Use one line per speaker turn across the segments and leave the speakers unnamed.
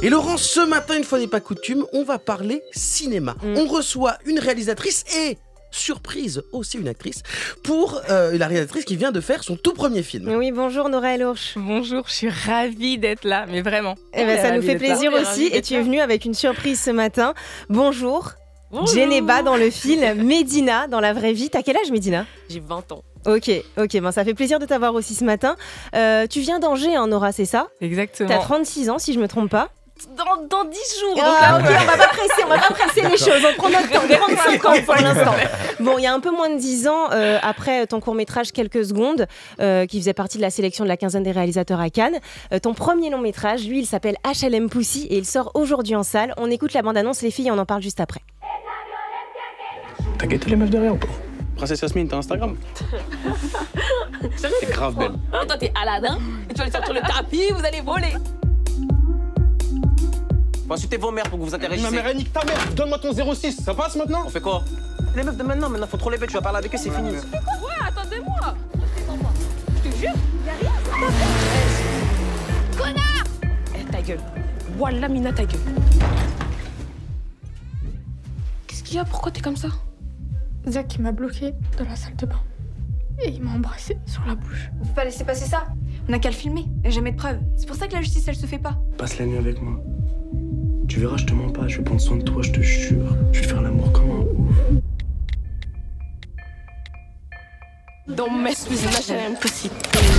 Et Laurence, ce matin, une fois n'est pas coutume, on va parler cinéma. On reçoit une réalisatrice et... surprise, aussi une actrice, pour la réalisatrice qui vient de faire son tout premier film.
Oui, bonjour Nora El-Hourch.
Bonjour, je suis ravie d'être là, mais vraiment.
Eh ben, ça nous fait plaisir aussi, et tu es venue avec une surprise ce matin. Bonjour. Djeneba dans le film, Medina dans la vraie vie. T'as quel âge, Medina?
J'ai 20 ans.
Ok, bon, ça fait plaisir de t'avoir aussi ce matin. Tu viens d'Angers, hein, Nora, c'est ça?
Exactement.
T'as 36 ans, si je me trompe pas.
Dans 10 jours.
Ah, ok, on va pas presser les choses, on prend notre temps, 35 ans pour l'instant. Bon, il y a un peu moins de 10 ans, après ton court-métrage Quelques secondes, qui faisait partie de la sélection de la quinzaine des réalisateurs à Cannes, ton premier long-métrage, lui, il s'appelle HLM Pussy et il sort aujourd'hui en salle. On écoute la bande-annonce, les filles, et on en parle juste après.
T'as guetté les meufs derrière ou pas? Princesse Yasmine, t'as Instagram? C'est grave belle.
Et toi, t'es Aladdin, et tu vas le sortir le tapis, vous allez voler.
Faut insulter vos mères pour que vous vous intéressiez.
Ma mère, elle nique ta mère. Donne-moi ton 06. Ça passe maintenant?
On fait quoi? Les meufs de maintenant, faut trop les bêtes, tu vas parler avec eux, c'est fini.
Ouais, attendez-moi. Je te jure, y'a rien. Connard! Eh, ta gueule. Wallah, Mina, ta gueule. Qu'est-ce qu'il y a? Pourquoi t'es comme ça?
Zach, il m'a bloqué dans la salle de bain. Et il m'a embrassé sur la bouche.
On peut pas laisser passer ça. On n'a qu'à le filmer. Il n'y a jamais de preuves. C'est pour ça que la justice, elle se fait pas.
Passe la nuit avec moi. Tu verras, je te mens pas. Je vais prendre soin de toi, je te jure. Je vais faire l'amour comme un ouf.
Don't mess with HLM Pussy.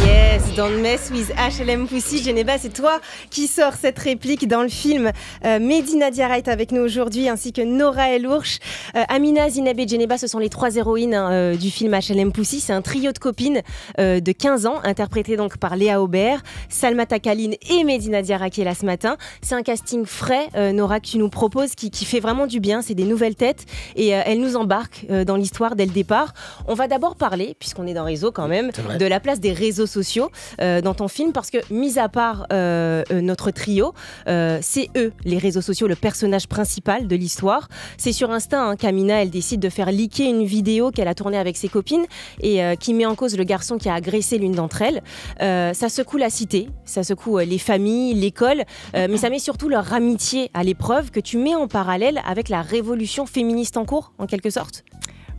Yes, Don't mess with HLM Pussy. Djeneba, c'est toi qui sors cette réplique dans le film. Medina Diarra est avec nous aujourd'hui, ainsi que Nora El-Hourch. Amina, Zineb et Djeneba, ce sont les trois héroïnes du film HLM Pussy. C'est un trio de copines de 15 ans, interprété donc par Léa Aubert, Salma Takaline et Medina Diarra qui est là ce matin. C'est un casting frais, Nora, que tu nous proposes, qui fait vraiment du bien. C'est des nouvelles têtes et elles nous embarquent dans l'histoire dès le départ. On va d'abord parler, puisqu'on est dans Réseau quand même, de la place des réseaux sociaux dans ton film, parce que mis à part notre trio, c'est eux, les réseaux sociaux, le personnage principal de l'histoire. C'est sur Insta qu'Amina, elle décide de faire leaker une vidéo qu'elle a tournée avec ses copines et qui met en cause le garçon qui a agressé l'une d'entre elles. Ça secoue la cité, ça secoue les familles, l'école, mais ça met surtout leur amitié à l'épreuve, que tu mets en parallèle avec la révolution féministe en cours, en quelque sorte.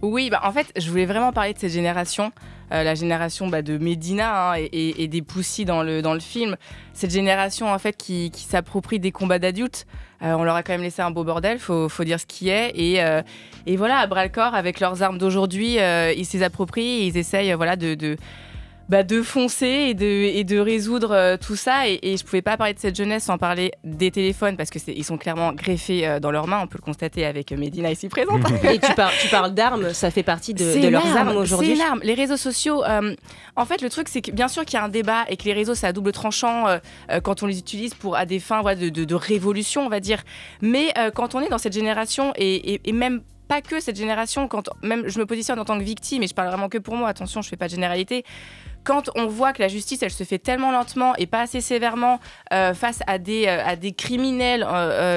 Oui, en fait, je voulais vraiment parler de cette génération, la génération de Medina et des Pussy dans le film. Cette génération en fait qui s'approprie des combats d'adultes. On leur a quand même laissé un beau bordel, faut dire ce qui est. Et voilà, à bras-le-corps, avec leurs armes d'aujourd'hui, ils s'y approprient et ils essayent de foncer et de résoudre tout ça. Et je pouvais pas parler de cette jeunesse sans parler des téléphones, parce que ils sont clairement greffés dans leurs mains. On peut le constater avec Medina ici présente.
Et tu parles d'armes, ça fait partie de leurs armes aujourd'hui.
C'est une arme. Les réseaux sociaux, en fait, le truc, c'est que bien sûr qu'il y a un débat et que les réseaux, c'est à double tranchant quand on les utilise à des fins de révolution, on va dire. Mais quand on est dans cette génération et même pas que cette génération, même je me positionne en tant que victime, et je parle vraiment que pour moi, attention, je fais pas de généralité. Quand on voit que la justice, elle se fait tellement lentement et pas assez sévèrement face à des criminels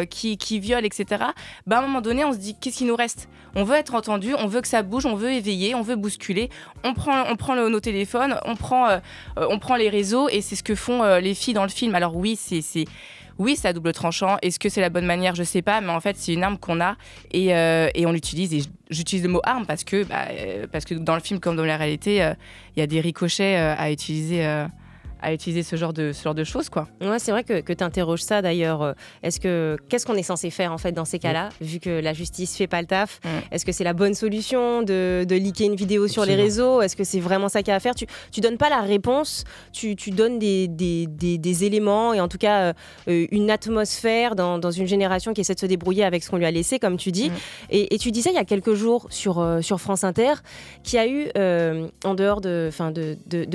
qui violent, etc., à un moment donné, on se dit, qu'est-ce qui nous reste? On veut être entendu, on veut que ça bouge, on veut éveiller, on veut bousculer. On prend nos téléphones, on prend les réseaux, et c'est ce que font les filles dans le film. Alors oui, oui, c'est à double tranchant. Est-ce que c'est la bonne manière? Je sais pas, mais en fait, c'est une arme qu'on a et on l'utilise. Et j'utilise le mot arme parce que dans le film, comme dans la réalité, il y a des ricochets à utiliser ce genre de choses, quoi.
Ouais, c'est vrai que tu interroges ça d'ailleurs. Qu'est-ce qu'on est censé faire en fait dans ces cas-là, vu que la justice fait pas le taf? Est-ce que c'est la bonne solution de leaker une vidéo sur les réseaux? Est-ce que c'est vraiment ça qu'il y a à faire? Tu donnes pas la réponse, tu donnes des éléments et en tout cas une atmosphère dans une génération qui essaie de se débrouiller avec ce qu'on lui a laissé, comme tu dis. Et tu disais il y a quelques jours sur France Inter qu'il y a eu, en dehors de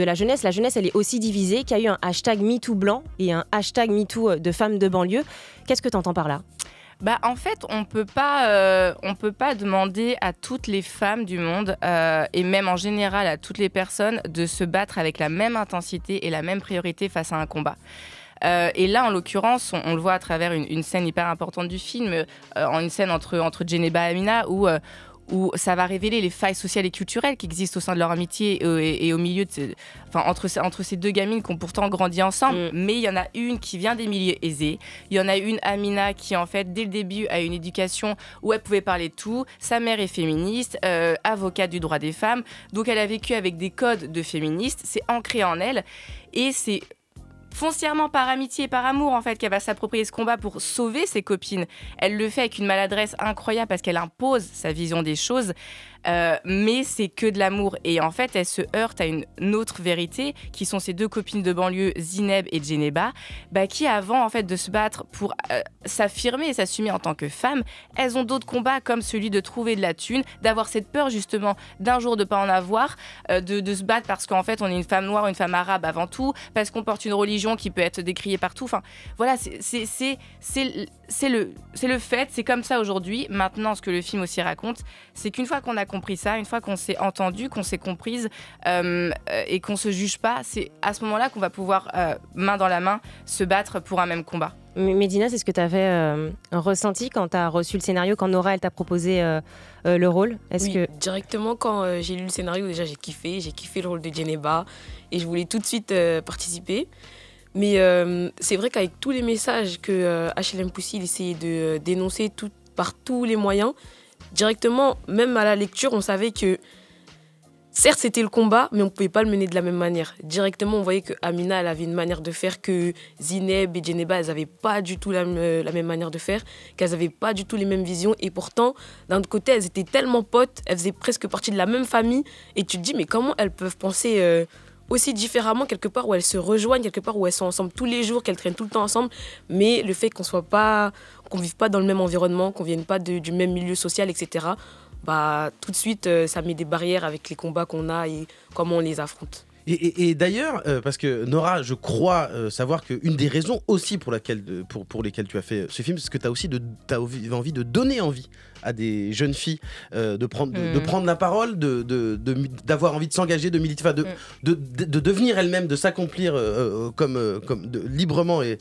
la jeunesse, la jeunesse elle est aussi divisée, qu'il y a eu un hashtag MeToo blanc et un hashtag MeToo de femmes de banlieue. Qu'est-ce que tu entends par là?
En fait, on peut pas demander à toutes les femmes du monde et même en général à toutes les personnes de se battre avec la même intensité et la même priorité face à un combat. Et là, en l'occurrence, on le voit à travers une scène hyper importante du film, une scène entre Djeneba et Amina, où ça va révéler les failles sociales et culturelles qui existent au sein de leur amitié et au milieu entre ces deux gamines qui ont pourtant grandi ensemble. Mais il y en a une qui vient des milieux aisés. Il y en a une, Amina, qui en fait dès le début a une éducation où elle pouvait parler de tout. Sa mère est féministe, avocate du droit des femmes, donc elle a vécu avec des codes de féministe. C'est ancré en elle et c'est foncièrement par amitié et par amour en fait qu'elle va s'approprier ce combat pour sauver ses copines. Elle le fait avec une maladresse incroyable parce qu'elle impose sa vision des choses, mais c'est que de l'amour. Et en fait, elle se heurte à une autre vérité qui sont ses deux copines de banlieue, Zineb et Djeneba, qui avant en fait de se battre pour s'affirmer et s'assumer en tant que femme, elles ont d'autres combats comme celui de trouver de la thune, d'avoir cette peur justement d'un jour de pas en avoir, de se battre parce qu'en fait on est une femme noire, une femme arabe avant tout, parce qu'on porte une religion qui peut être décriée partout. Enfin voilà, c'est le fait, c'est comme ça aujourd'hui. Maintenant, ce que le film aussi raconte, c'est qu'une fois qu'on a compris ça, une fois qu'on s'est entendu, qu'on s'est comprise et qu'on se juge pas, c'est à ce moment-là qu'on va pouvoir main dans la main se battre pour un même combat.
Médina, c'est ce que tu avais ressenti quand tu as reçu le scénario, quand Nora elle t'a proposé le rôle?
Directement quand j'ai lu le scénario, déjà j'ai kiffé le rôle de Djeneba et je voulais tout de suite participer. Mais c'est vrai qu'avec tous les messages que HLM Poussy essayait de dénoncer par tous les moyens, directement, même à la lecture, on savait que certes c'était le combat, mais on ne pouvait pas le mener de la même manière. Directement, on voyait que Amina elle avait une manière de faire, que Zineb et Djeneba, elles n'avaient pas du tout la même manière de faire, qu'elles n'avaient pas du tout les mêmes visions. Et pourtant, d'un autre côté, elles étaient tellement potes, elles faisaient presque partie de la même famille. Et tu te dis, mais comment elles peuvent penser aussi différemment, quelque part où elles se rejoignent, quelque part où elles sont ensemble tous les jours, qu'elles traînent tout le temps ensemble, mais le fait qu'on vive pas dans le même environnement, qu'on vienne pas du même milieu social, etc., tout de suite, ça met des barrières avec les combats qu'on a et comment on les affronte.
Et d'ailleurs, parce que Nora, je crois savoir qu'une des raisons aussi pour lesquelles tu as fait ce film, c'est que tu as envie de donner envie à des jeunes filles de prendre la parole, d'avoir envie de s'engager, de militer, de devenir elles-mêmes, de s'accomplir librement et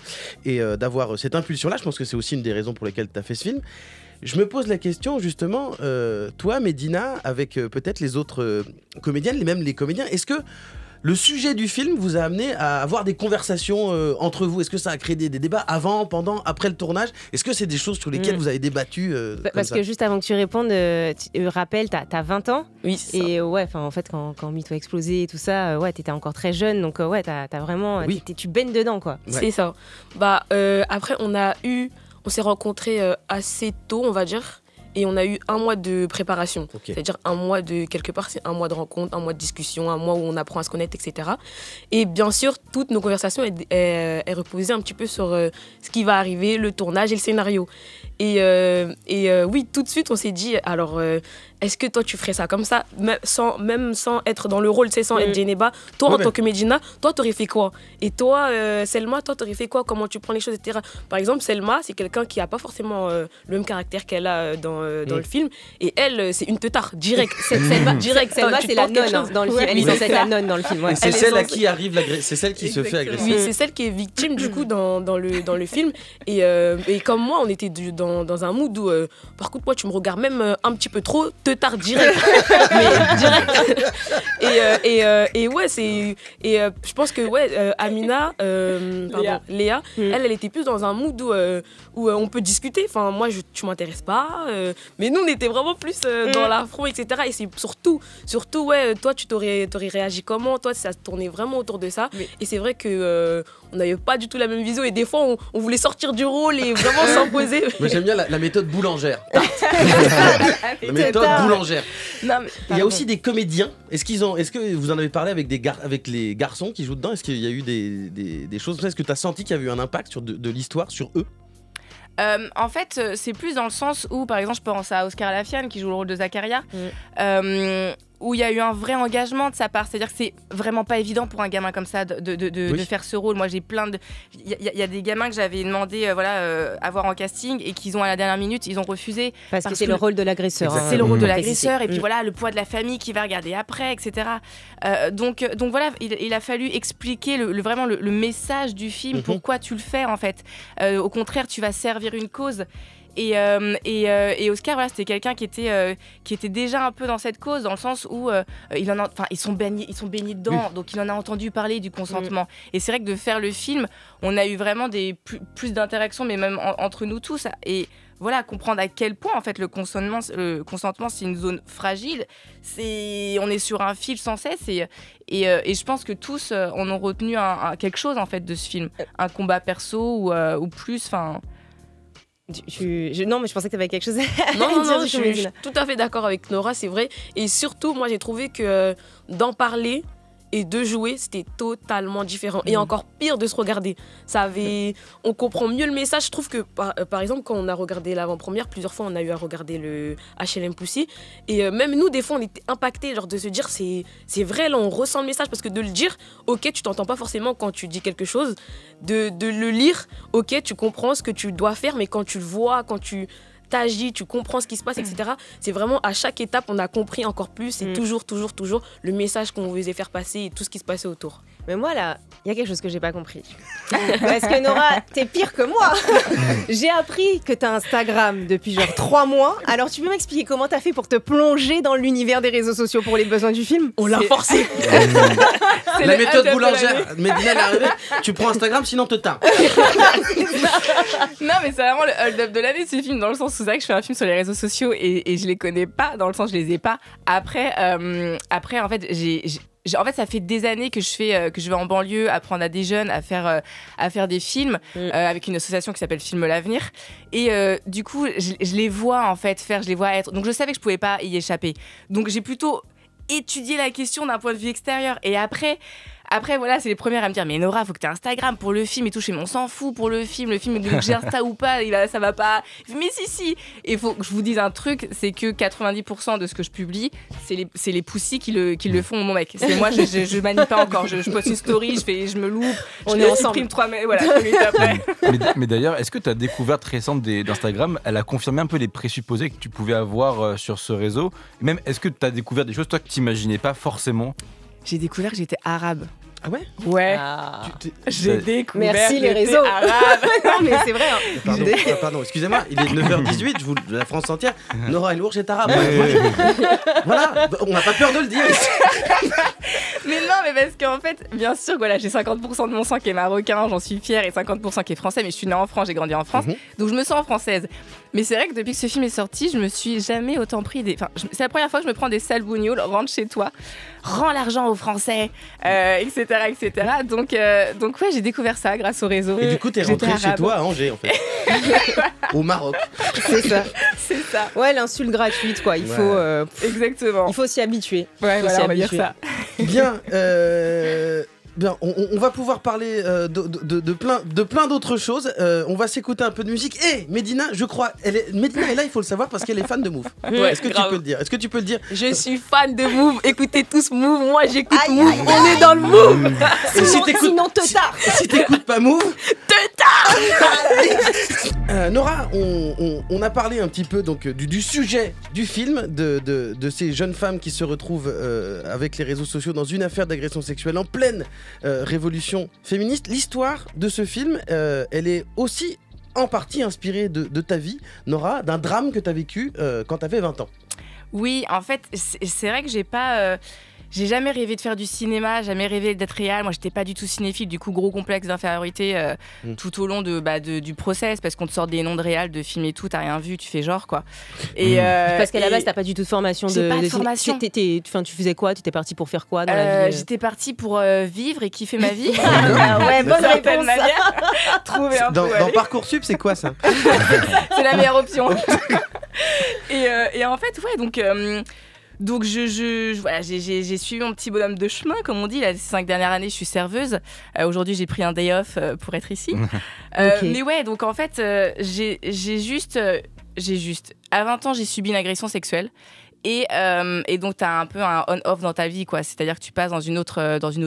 d'avoir cette impulsion-là. Je pense que c'est aussi une des raisons pour lesquelles tu as fait ce film. Je me pose la question justement, toi Médina, avec peut-être les autres comédiennes, même les comédiens, est-ce que le sujet du film vous a amené à avoir des conversations entre vous? Est-ce que ça a créé des débats avant, pendant, après le tournage? Est-ce que c'est des choses sur lesquelles vous avez débattu
Parce que juste avant que tu répondes, rappelle, t'as 20 ans.
Oui, c'est
et en fait, quand Mytho a explosé et tout ça, t'étais encore très jeune. Donc t'as vraiment... Oui. Tu baignes dedans, quoi.
Ouais. C'est ça. Après, on s'est rencontrés assez tôt, on va dire. Et on a eu 1 mois de préparation. Okay. C'est-à-dire 1 mois quelque part, c'est 1 mois de rencontre, 1 mois de discussion, 1 mois où on apprend à se connaître, etc. Et bien sûr, toutes nos conversations, elles reposaient un petit peu sur ce qui va arriver, le tournage et le scénario. Et oui, tout de suite, on s'est dit, alors, est-ce que toi, tu ferais ça comme ça, même sans être dans le rôle, sans être Djeneba? Toi, en tant que Médina, toi, t'aurais fait quoi? Et toi, Selma, toi, t'aurais fait quoi? Comment tu prends les choses, etc. Par exemple, Selma, c'est quelqu'un qui n'a pas forcément le même caractère qu'elle a dans le film. Et elle, c'est une teutard, direct. Selma,
c'est la nonne dans le film. Elle est censée être la nonne dans le film.
Et c'est celle à qui arrive c'est celle qui se fait agresser.
Oui, c'est celle qui est victime, du coup, dans le film. Et comme moi, on était dans un mood où, par contre, moi, tu me regardes même un petit peu trop, teutard, direct. Mais direct. Et ouais, je pense que, Amina, Léa, elle était plus dans un mood où on peut discuter. Enfin, moi, tu m'intéresses pas. Mais nous, on était vraiment plus dans l'affront, etc. Et c'est surtout, toi, tu t'aurais réagi comment? Toi, ça se tournait vraiment autour de ça. Oui. Et c'est vrai que on n'avait pas du tout la même vision. Et des fois, on voulait sortir du rôle et vraiment s'imposer.
Moi, j'aime bien la méthode boulangère. La méthode boulangère. Non, mais, il y a aussi des comédiens. Est-ce que vous en avez parlé avec les garçons qui jouent dedans? Est-ce qu'il y a eu des choses? Est-ce que tu as senti qu'il y a eu un impact de l'histoire sur eux?
En fait, c'est plus dans le sens où, par exemple, je pense à Oscar Lafiane qui joue le rôle de Zacharia, où il y a eu un vrai engagement de sa part. C'est-à-dire que c'est vraiment pas évident pour un gamin comme ça de faire ce rôle. Moi, j'ai il y a des gamins que j'avais demandé à voir en casting et qu'ils ont à la dernière minute, ils ont refusé.
Parce que c'est le rôle de l'agresseur.
C'est le rôle de l'agresseur. Et puis voilà, le poids de la famille qui va regarder après, etc. Donc voilà, il a fallu expliquer vraiment le message du film, pourquoi tu le fais en fait. Au contraire, tu vas servir une cause. Et Oscar, voilà, c'était quelqu'un qui était déjà un peu dans cette cause, dans le sens où ils sont baignés dedans, donc il en a entendu parler du consentement. Et c'est vrai que de faire le film, on a eu vraiment plus d'interactions, mais même entre nous tous. Et voilà, comprendre à quel point en fait le consentement c'est une zone fragile. On est sur un fil sans cesse et je pense que tous on a retenu quelque chose en fait de ce film, un combat perso ou plus. Enfin.
Non, mais je pensais que tu avais quelque chose à dire.
Non, je suis tout à fait d'accord avec Nora, c'est vrai. Et surtout, moi, j'ai trouvé que d'en parler et de jouer, c'était totalement différent. Et encore pire de se regarder. On comprend mieux le message. Je trouve que, par exemple, quand on a regardé l'avant-première, plusieurs fois, on a eu à regarder le HLM Pussy. Et même nous, des fois, on était impactés de se dire, c'est vrai, là, on ressent le message. Parce que de le dire, ok, tu t'entends pas forcément quand tu dis quelque chose. De le lire, ok, tu comprends ce que tu dois faire. Mais quand tu le vois, quand tu t'agis, tu comprends ce qui se passe, etc. C'est vraiment à chaque étape, on a compris encore plus. C'est toujours le message qu'on voulait faire passer et tout ce qui se passait autour.
Mais moi, là, il y a quelque chose que j'ai pas compris. Parce que Nora, t'es pire que moi. J'ai appris que t'as Instagram depuis genre 3 mois. Alors, tu peux m'expliquer comment t'as fait pour te plonger dans l'univers des réseaux sociaux pour les besoins du film?
On l'a forcé.
C'est la méthode boulangère. Medina, elle est arrivée. Tu prends Instagram, sinon te teins.
Non, mais c'est vraiment le hold-up de l'année, ce film, dans le sens où c'est vrai que je fais un film sur les réseaux sociaux et je les connais pas, dans le sens où je les ai pas. Après en fait, en fait, ça fait des années que je vais en banlieue apprendre à des jeunes à faire des films avec une association qui s'appelle Film l'Avenir. Et du coup, je les vois en fait faire, je les vois être. Donc je savais que je pouvais pas y échapper. Donc j'ai plutôt étudié la question d'un point de vue extérieur. Et après, voilà, c'est les premières à me dire mais Nora, faut que tu aies Instagram pour le film et tout. Je fais, mais on s'en fout pour le film, donc j'ai Insta ou pas, ça va pas. Mais si. Et il faut que je vous dise un truc, c'est que 90% de ce que je publie, c'est les poussys qui le font, mon mec. C'est moi, je manie pas encore. Je poste une story, je me loupe,
on est ensemble.
3 minutes après.
Mais d'ailleurs, est-ce que ta découverte récente d'Instagram, elle a confirmé un peu les présupposés que tu pouvais avoir sur ce réseau? Même, est-ce que tu as découvert des choses, toi, que tu n'imaginais pas forcément?
J'ai découvert que j'étais arabe.
Ah ouais?
Ouais. J'ai découvert.
Merci les réseaux. Non mais c'est vrai. Hein.
Pardon, excusez-moi, il est 9h18, la France entière. Nora El-Ourch est arabe. Voilà, on n'a pas peur de le dire.
Mais non, mais parce qu'en fait, bien sûr, voilà, j'ai 50% de mon sang qui est marocain, j'en suis fière, et 50% qui est français, mais je suis née en France, j'ai grandi en France, donc je me sens française. Mais c'est vrai que depuis que ce film est sorti, je me suis jamais autant pris c'est la première fois que je me prends des sales bougnoules, rentre chez toi, rends l'argent aux Français, etc. Donc ouais, j'ai découvert ça grâce au réseau.
Et du coup, t'es rentrée chez toi à Angers, en fait. Au Maroc.
C'est ça.
Ouais, l'insulte gratuite, quoi. Il faut...
Exactement.
Il faut s'y habituer.
Ouais, voilà, on va dire ça.
Bien, on va pouvoir parler de plein d'autres choses. On va s'écouter un peu de musique. Et Medina, je crois, Medina est là, il faut le savoir parce qu'elle est fan de Move.
Ouais,
Est-ce que tu peux le dire?
Je suis fan de Move. Écoutez tous Move. Moi, j'écoute Move. On est dans le Move.
Sinon te tard.
Si t'écoutes pas Move,
te tard.
Nora, on a parlé un petit peu donc du sujet du film, de ces jeunes femmes qui se retrouvent avec les réseaux sociaux dans une affaire d'agression sexuelle en pleine révolution féministe. L'histoire de ce film, elle est aussi en partie inspirée de ta vie, Nora, d'un drame que tu as vécu quand tu avais 20 ans.
Oui, en fait, c'est vrai que j'ai jamais rêvé de faire du cinéma, jamais rêvé d'être réal. Moi, j'étais pas du tout cinéphile, du coup, gros complexe d'infériorité tout au long du process, parce qu'on te sort des noms de réal, de films et tout, t'as rien vu, tu fais genre, quoi. Et,
parce qu'à la base, t'as pas du tout de formation.
J'ai pas de formation.
Tu faisais quoi? Tu étais partie pour faire quoi dans la vie?
J'étais partie pour vivre et kiffer ma vie.
Ouais, bonne réponse.
Trouver un peu.
Dans Parcoursup, c'est quoi ça?
C'est la meilleure option. Et en fait, ouais, donc voilà, j'ai suivi mon petit bonhomme de chemin, comme on dit. Là, ces 5 dernières années, je suis serveuse. Aujourd'hui, j'ai pris un day off pour être ici. Okay. Mais ouais, donc en fait, j'ai juste... À 20 ans, j'ai subi une agression sexuelle. Et donc, tu as un peu un on-off dans ta vie, quoi. C'est-à-dire que tu passes dans une autre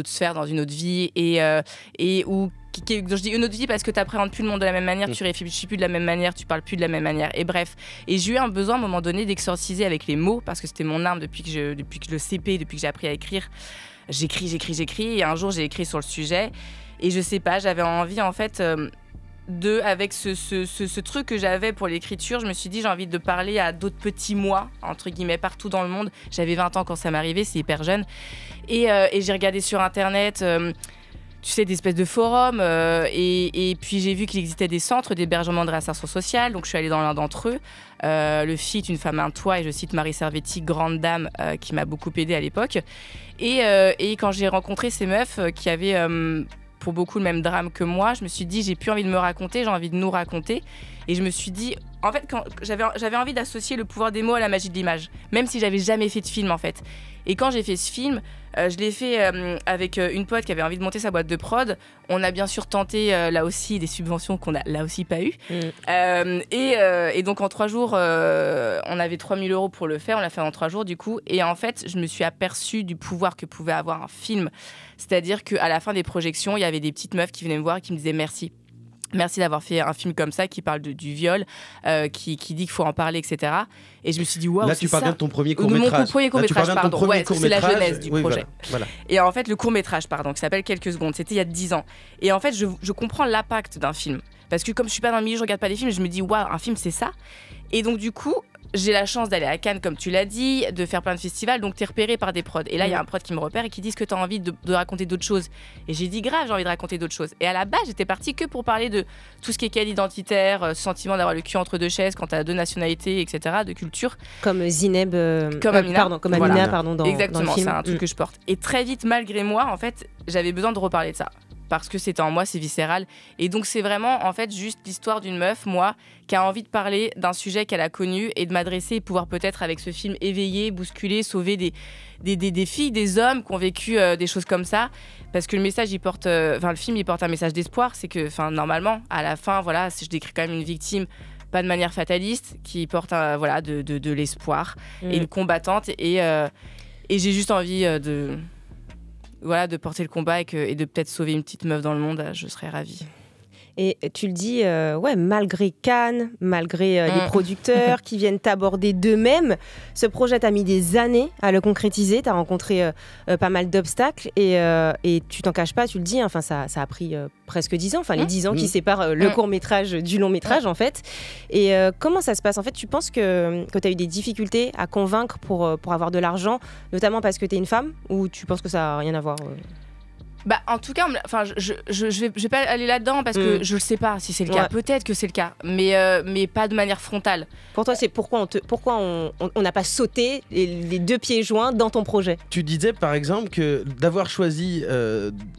sphère, dans une autre vie. Je dis une autre vie parce que tu n'appréhendes plus le monde de la même manière, tu réfléchis plus de la même manière, tu parles plus de la même manière. Et bref. Et j'ai eu un besoin à un moment donné d'exorciser avec les mots, parce que c'était mon arme depuis que le CP, depuis que j'ai appris à écrire. J'écris. Et un jour, j'ai écrit sur le sujet. Et je sais pas, j'avais envie, en fait... avec ce truc que j'avais pour l'écriture, je me suis dit j'ai envie de parler à d'autres petits moi, entre guillemets, partout dans le monde. J'avais 20 ans quand ça m'est arrivé, c'est hyper jeune. Et j'ai regardé sur Internet... tu sais, des espèces de forums, et puis j'ai vu qu'il existait des centres d'hébergement de réinsertion sociale, donc je suis allée dans l'un d'entre eux. Le FIT, Une femme, un toit, et je cite Marie Servetti, grande dame, qui m'a beaucoup aidée à l'époque. Et quand j'ai rencontré ces meufs qui avaient pour beaucoup le même drame que moi, je me suis dit, j'ai plus envie de me raconter, j'ai envie de nous raconter. Et je me suis dit, en fait, j'avais envie d'associer le pouvoir des mots à la magie de l'image, même si j'avais jamais fait de film, en fait. Et quand j'ai fait ce film, je l'ai fait avec une pote qui avait envie de monter sa boîte de prod. On a bien sûr tenté là aussi des subventions qu'on a là aussi pas eues. Et donc en 3 jours, on avait 3 000 € pour le faire. On l'a fait en 3 jours du coup. Et en fait, je me suis aperçue du pouvoir que pouvait avoir un film. C'est-à-dire qu'à la fin des projections, il y avait des petites meufs qui venaient me voir et qui me disaient merci. Merci d'avoir fait un film comme ça qui parle du viol, qui dit qu'il faut en parler, etc. Et je me suis dit, waouh,
là, tu parles bien de ton premier court-métrage.
Mon premier court-métrage, pardon. Ouais, c'est la jeunesse du projet.
Voilà.
Et en fait, le court-métrage, pardon, qui s'appelle Quelques secondes, c'était il y a 10 ans. Et en fait, je comprends l'impact d'un film. Parce que comme je suis pas dans le milieu, je regarde pas des films, je me dis, waouh, un film, c'est ça. Et donc, du coup, j'ai la chance d'aller à Cannes, comme tu l'as dit, de faire plein de festivals, donc t'es repéré par des prods. Et là, il y a un prod qui me repère et qui dit que t'as envie de raconter d'autres choses. Et j'ai dit, grave, j'ai envie de raconter d'autres choses. Et à la base, j'étais partie que pour parler de tout ce qui est quête identitaire, sentiment d'avoir le cul entre deux chaises quand t'as 2 nationalités, etc., de culture.
Comme Zineb,
comme Amina,
dans
exactement,
le film.
C'est un truc que je porte. Et très vite, malgré moi, en fait, j'avais besoin de reparler de ça. Parce que c'était en moi, c'est viscéral. Et donc, c'est vraiment, en fait, juste l'histoire d'une meuf, moi, qui a envie de parler d'un sujet qu'elle a connu et de m'adresser et pouvoir peut-être, avec ce film, éveiller, bousculer, sauver des filles, des hommes qui ont vécu des choses comme ça. Parce que le message, le film, il porte un message d'espoir. C'est que, normalement, à la fin, voilà, je décris quand même une victime, pas de manière fataliste, qui porte de l'espoir et une combattante. Et j'ai juste envie de porter le combat et de peut-être sauver une petite meuf dans le monde, je serais ravie.
Et tu le dis, malgré Cannes, malgré les producteurs qui viennent t'aborder d'eux-mêmes, ce projet t'a mis des années à le concrétiser. Tu as rencontré pas mal d'obstacles et tu t'en caches pas, tu le dis, ça a pris presque 10 ans, les 10 ans qui séparent le court-métrage du long-métrage en fait. Et comment ça se passe? En fait, tu penses que tu as eu des difficultés à convaincre pour avoir de l'argent, notamment parce que tu es une femme, ou tu penses que ça n'a rien à voir
Bah, en tout cas, je vais pas aller là-dedans parce que je ne sais pas si c'est le cas. Peut-être que c'est le cas, mais pas de manière frontale.
Pour toi, c'est pourquoi on n'a pas sauté les 2 pieds joints dans ton projet?
Tu disais par exemple que d'avoir choisi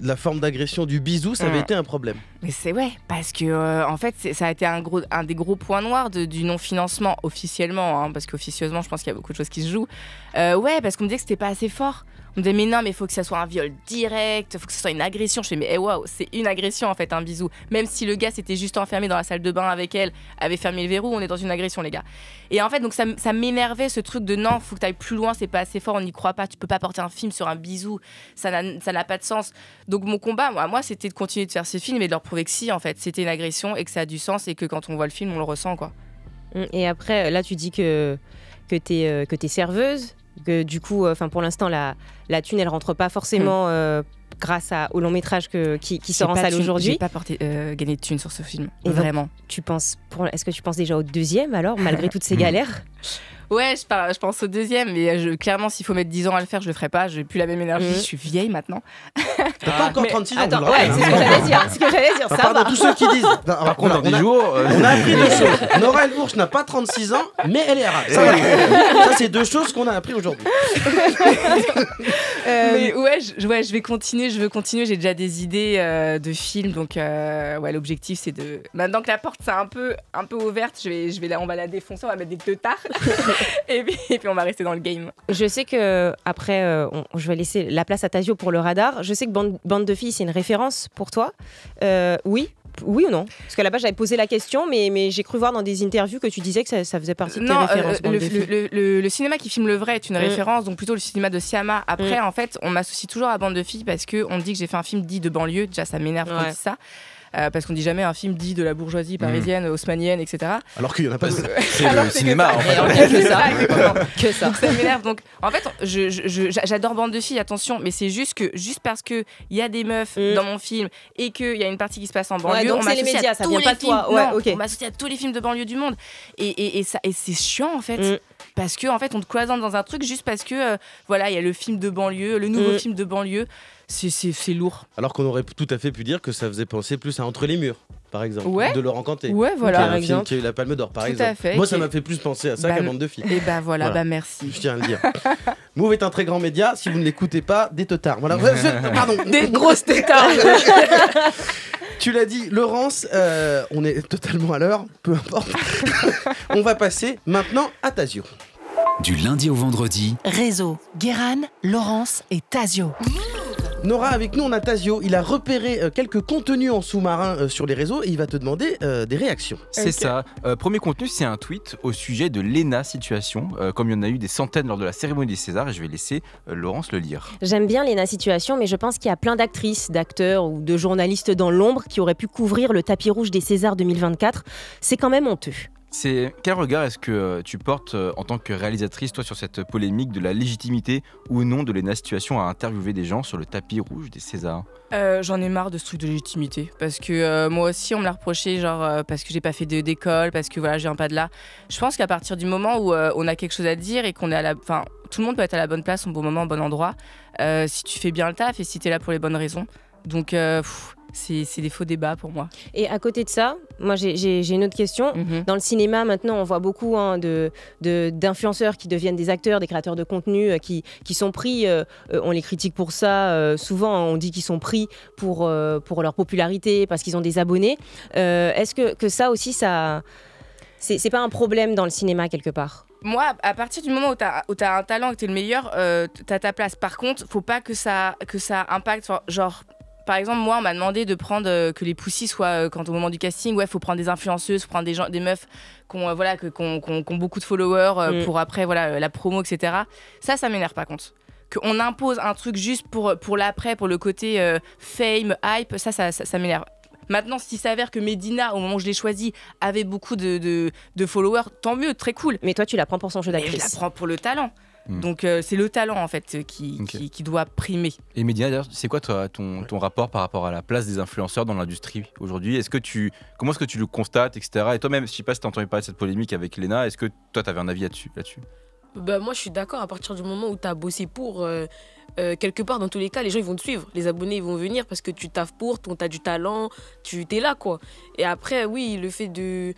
la forme d'agression du bisou, ça avait été un problème.
Mais c'est parce que en fait, ça a été un des gros points noirs du non-financement officiellement, parce qu'officieusement, je pense qu'il y a beaucoup de choses qui se jouent. Parce qu'on me disait que c'était pas assez fort. On me disait mais non, mais il faut que ça soit un viol direct, il faut que ce soit une agression. Je fais mais waouh, c'est une agression en fait, un bisou. Même si le gars s'était juste enfermé dans la salle de bain avec elle, avait fermé le verrou, on est dans une agression les gars. Et en fait donc ça m'énervait ce truc de non, faut que tu ailles plus loin, c'est pas assez fort, on n'y croit pas, tu peux pas porter un film sur un bisou, ça n'a pas de sens. Donc mon combat, moi c'était de continuer de faire ce film et de leur prouver que si en fait c'était une agression et que ça a du sens et que quand on voit le film on le ressent quoi.
Et après là tu dis que t'es serveuse, que du coup pour l'instant la thune elle rentre pas forcément grâce au long métrage qui sort en salle aujourd'hui.
J'ai pas gagné de thune sur ce film,
et
vraiment.
Est-ce que tu penses déjà au 2e alors, malgré toutes ces galères?
Ouais, je pense au 2e, mais clairement, s'il faut mettre 10 ans à le faire, je le ferai pas. J'ai plus la même énergie, je suis vieille maintenant.
T'as pas encore 36 ans.
Attends, c'est ce que j'allais dire. Ça
pardon, tous ceux qui disent.
Par contre, dans 10 jours.
On a appris 2 choses. Nora El-Bourche n'a pas 36 ans, mais elle est arabe. Ça, c'est 2 choses qu'on a appris aujourd'hui.
Mais je vais continuer. Je veux continuer. J'ai déjà des idées de films, donc l'objectif c'est de. Maintenant que la porte c'est un peu ouverte, on va la défoncer, on va mettre des teutards. et puis on va rester dans le game.
Je sais que après, je vais laisser la place à Tazio pour le radar. Je sais que Bande de filles, c'est une référence pour toi. Oui ou non? Parce qu'à la base, j'avais posé la question, mais j'ai cru voir dans des interviews que tu disais que ça faisait partie de tes références.
Le cinéma qui filme le vrai est une référence, donc plutôt le cinéma de Siama. Après, en fait, on m'associe toujours à Bande de filles parce qu'on dit que j'ai fait un film dit de banlieue. Déjà, ça m'énerve quand on dit ça. parce qu'on dit jamais un film dit de la bourgeoisie parisienne, haussmannienne, etc.
Alors qu'il y en a pas.
C'est le cinéma en fait.
Que ça. Que ça. Donc ça m'énerve. Donc en fait, j'adore Bande de filles, attention, mais c'est juste parce que il y a des meufs dans mon film et qu'il y a une partie qui se passe en banlieue,
donc
on
c'est les médias, ça vient pas de toi.
On m'associe à tous les films de banlieue du monde et c'est chiant en fait. Parce que en fait, on te cloisonne dans un truc juste parce que voilà, il y a le film de banlieue, le nouveau film de banlieue. C'est lourd.
Alors qu'on aurait tout à fait pu dire que ça faisait penser plus à Entre les murs, par exemple, de Laurent Canté.
Ouais, voilà.
Qui est un film qui a eu la Palme d'Or, par exemple.
Fait,
moi, ça m'a fait plus penser à ça qu'à Bande de filles.
Et voilà, merci.
Je tiens à le dire. Move est un très grand média. Si vous ne l'écoutez pas, des teutards. Voilà. Pardon.
Des grosses teutards.
Tu l'as dit, Laurence, on est totalement à l'heure, peu importe. On va passer maintenant à Tazio.
Du lundi au vendredi,
Réseau, Guéran, Laurence et Tazio.
Nora, avec nous, on a Tazio. Il a repéré quelques contenus en sous-marin sur les réseaux et il va te demander des réactions.
C'est ça. Premier contenu, c'est un tweet au sujet de l'ENA Situation. Comme il y en a eu des centaines lors de la cérémonie des Césars, et je vais laisser Laurence le lire.
J'aime bien l'ENA Situation, mais je pense qu'il y a plein d'actrices, d'acteurs ou de journalistes dans l'ombre qui auraient pu couvrir le tapis rouge des Césars 2024. C'est quand même honteux.
Quel regard est-ce que tu portes en tant que réalisatrice, toi, sur cette polémique de la légitimité ou non de l'ENA Situation à interviewer des gens sur le tapis rouge des Césars?
J'en ai marre de ce truc de légitimité parce que moi aussi on me l'a reproché, genre parce que j'ai pas fait d'école, parce que voilà, je viens pas de là. Je pense qu'à partir du moment où on a quelque chose à dire et qu'on est tout le monde peut être à la bonne place au bon moment, au bon endroit, si tu fais bien le taf et si t'es là pour les bonnes raisons. Donc c'est des faux débats pour moi.
Et à côté de ça, moi j'ai une autre question. Dans le cinéma, maintenant, on voit beaucoup d'influenceurs qui deviennent des acteurs, des créateurs de contenu qui sont pris, on les critique pour ça, souvent on dit qu'ils sont pris pour leur popularité, parce qu'ils ont des abonnés. Est-ce que ça aussi, c'est pas un problème dans le cinéma quelque part?
Moi, à partir du moment où t'as un talent et que t'es le meilleur, t'as ta place. Par contre, faut pas que ça impacte, genre... Par exemple, moi, on m'a demandé de prendre que les poussies soient, quand au moment du casting, faut prendre des influenceuses, faut prendre des meufs qui ont beaucoup de followers pour après la promo, etc. Ça m'énerve par contre. Qu'on impose un truc juste pour l'après, pour le côté fame, hype, ça m'énerve. Maintenant, s'il s'avère que Medina, au moment où je l'ai choisie, avait beaucoup de followers, tant mieux, très cool.
Mais toi, tu la prends pour son jeu d'actrice.
Je la prends pour le talent. Donc c'est le talent en fait qui doit primer.
Et Medina, d'ailleurs, c'est quoi ton rapport par rapport à la place des influenceurs dans l'industrie aujourd'hui? Comment est-ce que tu le constates, etc. Et toi-même, je sais pas si t'as entendu parler de cette polémique avec Léna, est-ce que toi t'avais un avis là-dessus?
Moi je suis d'accord, à partir du moment où t'as bossé pour, quelque part dans tous les cas, les gens ils vont te suivre, les abonnés ils vont venir parce que tu taffes pour, t'as du talent, tu t'es là quoi. Et après oui, le fait de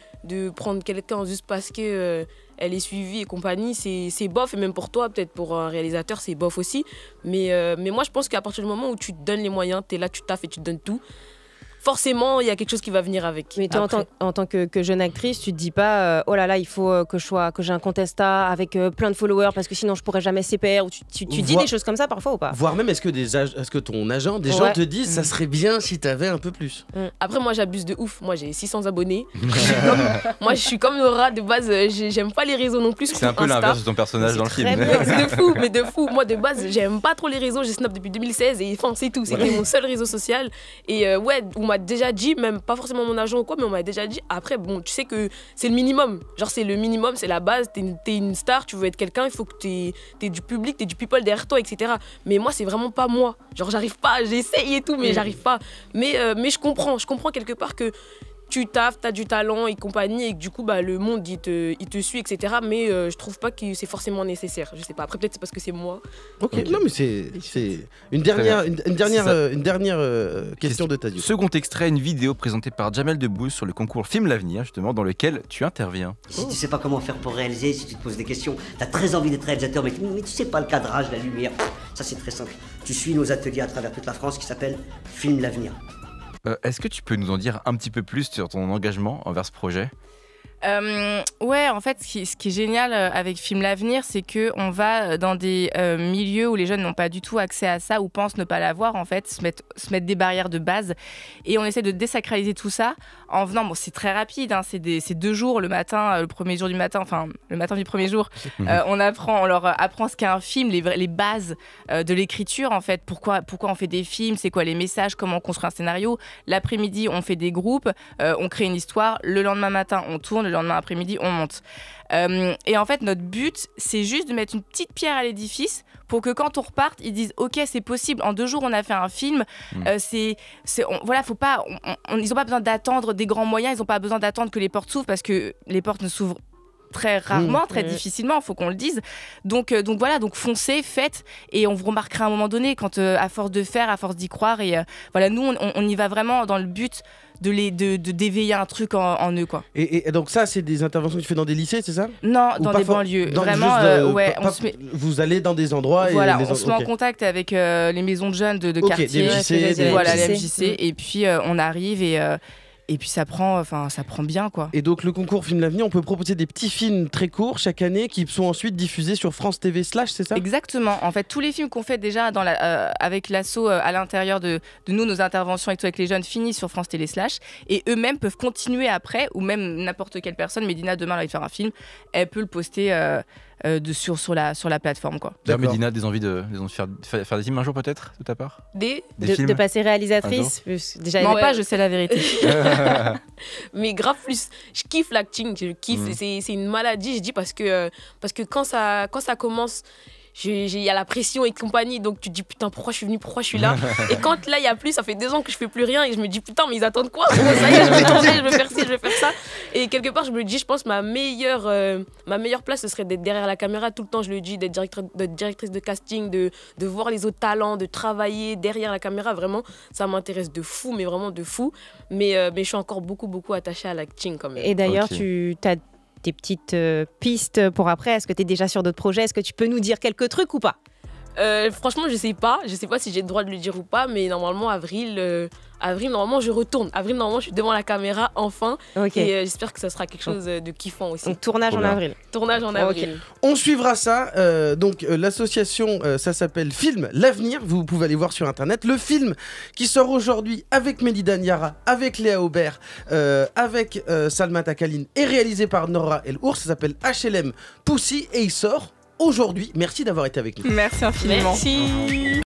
prendre quelqu'un juste parce que elle est suivie et compagnie, c'est bof, et même pour toi, peut-être pour un réalisateur, c'est bof aussi. Mais moi, je pense qu'à partir du moment où tu te donnes les moyens, t'es là, tu taffes et tu te donnes tout, forcément, il y a quelque chose qui va venir avec.
Mais toi, en tant que jeune actrice, tu te dis pas oh là là, il faut que j'ai un compte Insta avec plein de followers parce que sinon je pourrais jamais CPR, ou tu dis des choses comme ça parfois ou pas?
Voire même, est-ce que ton agent, des gens te disent ça serait bien si t'avais un peu plus?
Après, moi j'abuse de ouf. Moi j'ai 600 abonnés. Moi je suis comme Nora de base, j'aime pas les réseaux non plus.
C'est un peu l'inverse de ton personnage dans le film.
De fou. Moi de base, j'aime pas trop les réseaux. J'ai Snap depuis 2016 et enfin c'est tout. C'était mon seul réseau social. Et on m'a déjà dit, même pas forcément mon agent ou quoi, mais on m'a déjà dit, après bon, tu sais que c'est le minimum, genre c'est le minimum, c'est la base, t'es une star, tu veux être quelqu'un, il faut que t'aies du public, t'aies du people derrière toi, etc. Mais moi c'est vraiment pas moi, genre j'arrive pas, j'essaye et tout, mais j'arrive pas. Mais je comprends quelque part que tu taffes, t'as du talent et compagnie, et que du coup le monde il te suit, etc. Mais je trouve pas que c'est forcément nécessaire. Je sais pas, après peut-être c'est parce que c'est moi.
Ok, non mais c'est une dernière question de Tazio.
Second extrait, une vidéo présentée par Jamel Debbouze sur le concours Film l'Avenir, justement, dans lequel tu interviens.
Si tu sais pas comment faire pour réaliser, si tu te poses des questions, t'as très envie d'être réalisateur, mais tu sais pas le cadrage, la lumière, ça c'est très simple. Tu suis nos ateliers à travers toute la France qui s'appellent Film l'Avenir.
Est-ce que tu peux nous en dire un petit peu plus sur ton engagement envers ce projet?
Ouais, en fait, ce qui est génial avec Film l'Avenir, c'est qu'on va dans des milieux où les jeunes n'ont pas du tout accès à ça ou pensent ne pas l'avoir, en fait, se mettre des barrières de base. Et on essaie de désacraliser tout ça en venant, bon, c'est très rapide, hein, c'est 2 jours le matin, le premier jour du matin, enfin, le matin du premier jour, on leur apprend ce qu'est un film, les bases de l'écriture, en fait, pourquoi on fait des films, c'est quoi les messages, comment on construit un scénario. L'après-midi, on fait des groupes, on crée une histoire, le lendemain matin, on tourne, le lendemain après-midi, on monte. Et en fait, notre but, c'est juste de mettre une petite pierre à l'édifice pour que quand on reparte, ils disent ok, c'est possible. En 2 jours, on a fait un film. Voilà, faut pas. Ils n'ont pas besoin d'attendre des grands moyens. Ils n'ont pas besoin d'attendre que les portes s'ouvrent parce que les portes ne s'ouvrent très rarement, très difficilement, il faut qu'on le dise. Donc voilà, donc foncez, faites, et on vous remarquera à un moment donné quand à force de faire, à force d'y croire, et voilà, nous on y va vraiment dans le but d'éveiller un truc en eux, quoi.
Et donc ça, c'est des interventions que tu fais dans des lycées, c'est ça?
Non, dans des banlieues. Vraiment, ouais.
Vous allez dans des endroits.
Voilà, on se met en contact avec les maisons de jeunes de quartier, voilà, les MJC, et puis on arrive et puis ça prend bien, quoi.
Et donc le concours Film l'Avenir, on peut proposer des petits films très courts chaque année qui sont ensuite diffusés sur France TV/, c'est ça?
Exactement. En fait, tous les films qu'on fait déjà avec l'asso à l'intérieur de nous, nos interventions avec les jeunes, finissent sur France Télé/, et eux-mêmes peuvent continuer après, ou même n'importe quelle personne. Médina, demain, elle va faire un film, elle peut le poster sur la plateforme, quoi.
D'ailleurs, Médina, des envies de faire des films un jour, peut-être, de ta part?
De passer réalisatrice.
Déjà, non, pas, je sais la vérité.
Mais grave plus, je kiffe l'acting, je kiffe, c'est une maladie, je dis, parce que quand ça commence, il y a la pression et compagnie, donc tu te dis putain, pourquoi je suis venue, pourquoi je suis là. Et quand là il y a plus, ça fait 2 ans que je fais plus rien, et je me dis putain, mais ils attendent quoi? Ça y est, je vais tourner, je vais faire ci, je vais faire ça. Et quelque part je me dis, je pense ma meilleure place, ce serait d'être derrière la caméra tout le temps. Je le dis, d'être directrice de casting, de voir les autres talents, de travailler derrière la caméra. Vraiment, ça m'intéresse de fou, mais vraiment de fou. Mais je suis encore beaucoup attachée à l'acting quand même.
Et d'ailleurs, tu as tes petites pistes pour après. Est-ce que tu es déjà sur d'autres projets? Est-ce que tu peux nous dire quelques trucs ou pas?
Franchement, je sais pas si j'ai le droit de le dire ou pas, mais normalement avril, normalement je retourne. Avril, normalement je suis devant la caméra enfin. Et j'espère que ça sera quelque chose de kiffant aussi.
Donc tournage en avril.
Tournage en avril.
On suivra ça. Donc l'association, ça s'appelle Film l'Avenir. Vous pouvez aller voir sur internet. Le film qui sort aujourd'hui avec Médina Niara, avec Léa Aubert, avec Salma Takaline, est réalisé par Nora El Ours. Ça s'appelle HLM Pussy et il sort aujourd'hui. Merci d'avoir été avec nous.
Merci infiniment.
Merci.